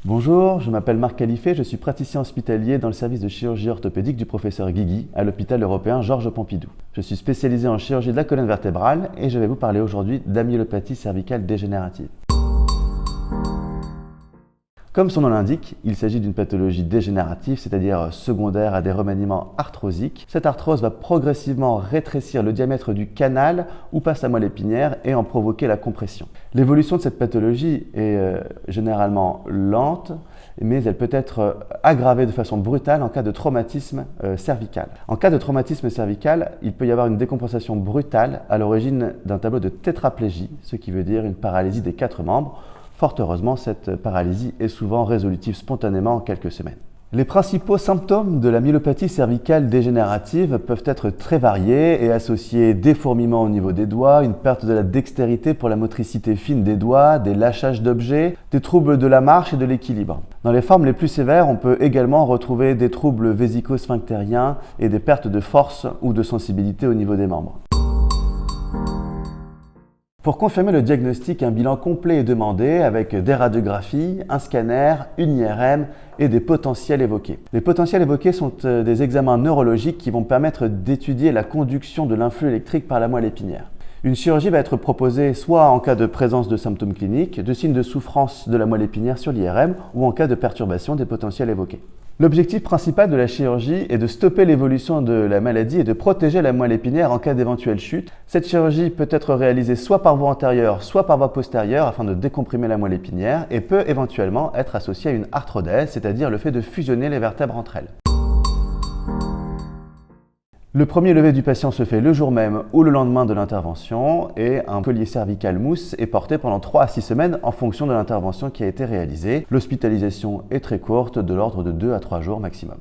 Bonjour, je m'appelle Marc Califé, je suis praticien hospitalier dans le service de chirurgie orthopédique du professeur Guigui à l'hôpital européen Georges Pompidou. Je suis spécialisé en chirurgie de la colonne vertébrale et je vais vous parler aujourd'hui d'amyopathie cervicale dégénérative. Comme son nom l'indique, il s'agit d'une pathologie dégénérative, c'est-à-dire secondaire à des remaniements arthrosiques. Cette arthrose va progressivement rétrécir le diamètre du canal où passe la moelle épinière et en provoquer la compression. L'évolution de cette pathologie est généralement lente, mais elle peut être aggravée de façon brutale en cas de traumatisme cervical. En cas de traumatisme cervical, il peut y avoir une décompensation brutale à l'origine d'un tableau de tétraplégie, ce qui veut dire une paralysie des 4 membres. Fort heureusement, cette paralysie est souvent résolutive spontanément en quelques semaines. Les principaux symptômes de la myopathie cervicale dégénérative peuvent être très variés et associer des fourmillements au niveau des doigts, une perte de la dextérité pour la motricité fine des doigts, des lâchages d'objets, des troubles de la marche et de l'équilibre. Dans les formes les plus sévères, on peut également retrouver des troubles vésico-sphinctériens et des pertes de force ou de sensibilité au niveau des membres. Pour confirmer le diagnostic, un bilan complet est demandé avec des radiographies, un scanner, une IRM et des potentiels évoqués. Les potentiels évoqués sont des examens neurologiques qui vont permettre d'étudier la conduction de l'influx électrique par la moelle épinière. Une chirurgie va être proposée soit en cas de présence de symptômes cliniques, de signes de souffrance de la moelle épinière sur l'IRM ou en cas de perturbation des potentiels évoqués. L'objectif principal de la chirurgie est de stopper l'évolution de la maladie et de protéger la moelle épinière en cas d'éventuelle chute. Cette chirurgie peut être réalisée soit par voie antérieure, soit par voie postérieure afin de décomprimer la moelle épinière et peut éventuellement être associée à une arthrodèse, c'est-à-dire le fait de fusionner les vertèbres entre elles. Le premier levé du patient se fait le jour même ou le lendemain de l'intervention et un collier cervical mousse est porté pendant 3 à 6 semaines en fonction de l'intervention qui a été réalisée. L'hospitalisation est très courte, de l'ordre de 2 à 3 jours maximum.